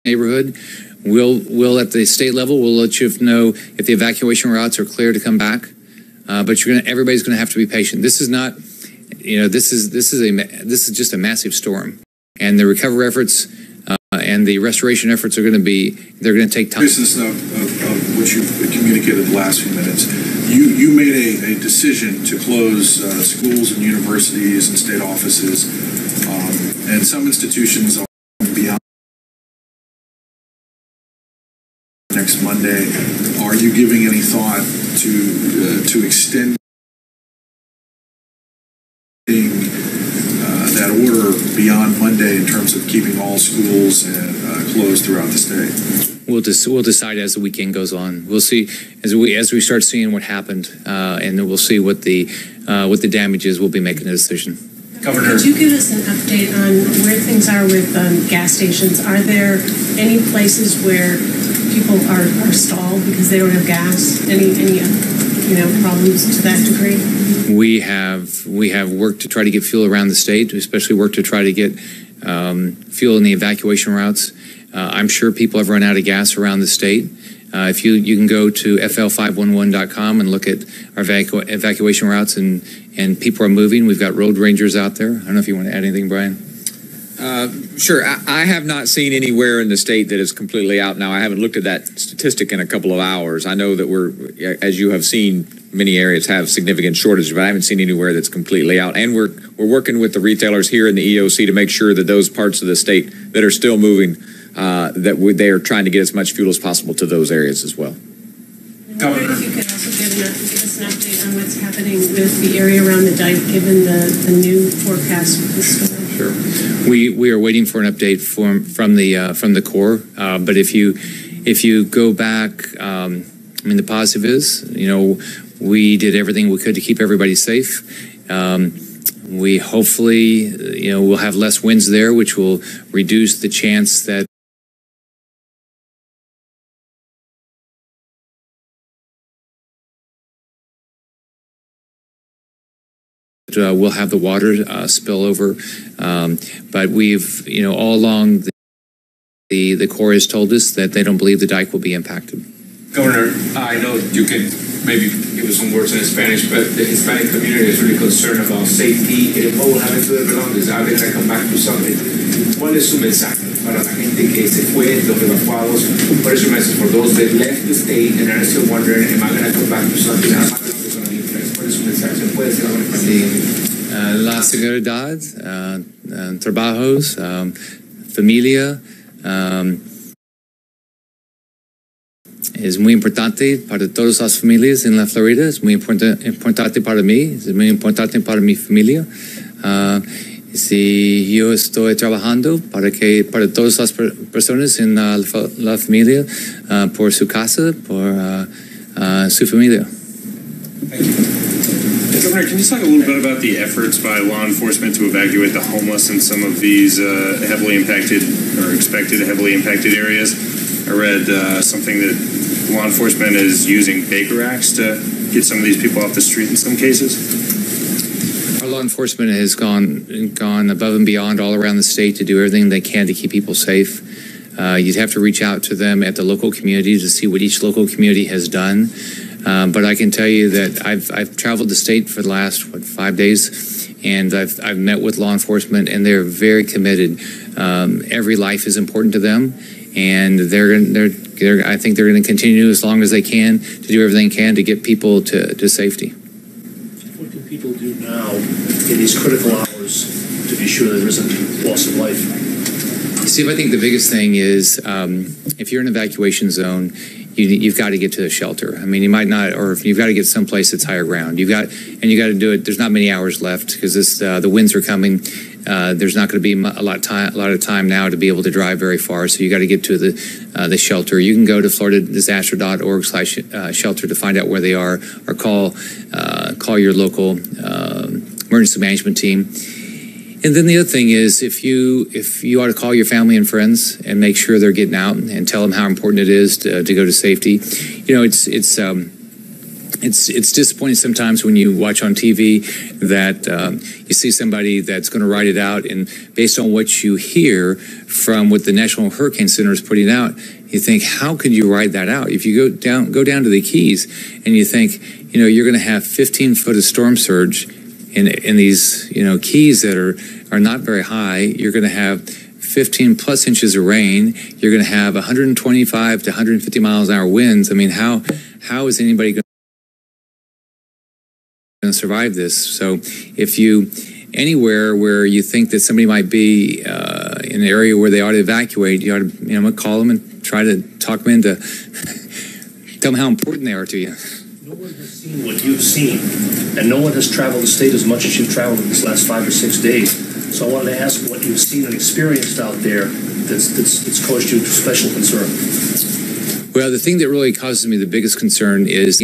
neighborhood. We'll at the state level, we'll let you know if the evacuation routes are clear to come back. But everybody's going to have to be patient. This is not, this is just a massive storm, and the recovery efforts and the restoration efforts are going to they're going to take time. Business of what you communicated the last few minutes. You made a decision to close schools and universities and state offices, and some institutions are beyond next Monday. Are you giving any thought to extending that order beyond Monday in terms of keeping all schools closed throughout the state? We'll decide as the weekend goes on. We'll see as we start seeing what happened, and then we'll see what the damage is. We'll be making a decision. Governor, could you give us an update on where things are with gas stations? Are there any places where people are stalled because they don't have gas? Any problems to that degree? We have worked to try to get fuel around the state, especially worked to try to get fuel in the evacuation routes. I'm sure people have run out of gas around the state. If you can go to fl511.com and look at our evacuation routes, and people are moving. We've got road rangers out there. I don't know if you want to add anything, Brian. Sure. I have not seen anywhere in the state that is completely out now. I haven't looked at that statistic in a couple of hours. I know that as you have seen, many areas have significant shortages, but I haven't seen anywhere that's completely out. And we're working with the retailers here in the EOC to make sure that those parts of the state that are still moving, they are trying to get as much fuel as possible to those areas as well. Governor, if you could also give us an update on what's happening with the area around the dike, given the new forecast for the storm. Sure. We are waiting for an update from the Corps. But if you go back, the positive is, we did everything we could to keep everybody safe. We hopefully, we'll have less winds there, which will reduce the chance that we'll have the water spill over. But we've, all along, the Corps has told us that they don't believe the dike will be impacted. Governor, I know you can maybe give us some words in Spanish, but the Hispanic community is really concerned about safety. What will happen to the belongings? Are they going to come back to something? ¿Cuál es su mensaje para la gente que se fue, los evacuados? What is your message for those that left the state and are still wondering, am I going to come back to something? ¿Cuál es su mensaje? ¿Se puede decir algo en español? La seguridad, trabajos, familia, es muy importante para todas las familias en la Florida. Es muy importante para mí, es muy importante para mi familia. Si yo estoy trabajando para todas las personas en la familia, por su casa, por su familia. Governor, can you talk a little bit about the efforts by law enforcement to evacuate the homeless in some of these heavily impacted or expected heavily impacted areas? I read something that law enforcement is using Baker Acts to get some of these people off the street in some cases. Our law enforcement has gone above and beyond all around the state to do everything they can to keep people safe. You'd have to reach out to them at the local community to see what each local community has done. But I can tell you that I've traveled the state for the last 5 days, and I've met with law enforcement, and they're very committed. Every life is important to them, and I think they're going to continue as long as they can to do everything they can to get people to safety. What can people do now in these critical hours to be sure there isn't loss of life? Steve, I think the biggest thing is if you're in an evacuation zone, you've got to get to the shelter. I mean, you might not, or if you've got to get someplace that's higher ground. You got to do it. There's not many hours left because the winds are coming. There's not going to be a lot of time now to be able to drive very far. So you got to get to the shelter. You can go to floridadisaster.org/shelter to find out where they are, or call your local emergency management team. And then the other thing is, if you ought to call your family and friends and make sure they're getting out and tell them how important it is to go to safety. it's disappointing sometimes when you watch on TV that you see somebody that's going to write it out, and based on what you hear from what the National Hurricane Center is putting out, you think, how could you write that out? If you go down to the Keys and you think, you're going to have 15 foot of storm surge in these, Keys that are not very high, you're going to have 15 plus inches of rain, you're going to have 125 to 150 miles an hour winds. I mean, how is anybody going to survive this? So if you anywhere where you think that somebody might be in an area where they ought to evacuate, you ought to call them and try to talk them into tell them how important they are to you. No one has seen what you've seen, and no one has traveled the state as much as you've traveled in these last 5 or 6 days. So I wanted to ask what you've seen and experienced out there that's caused you special concern. Well, the thing that really causes me the biggest concern is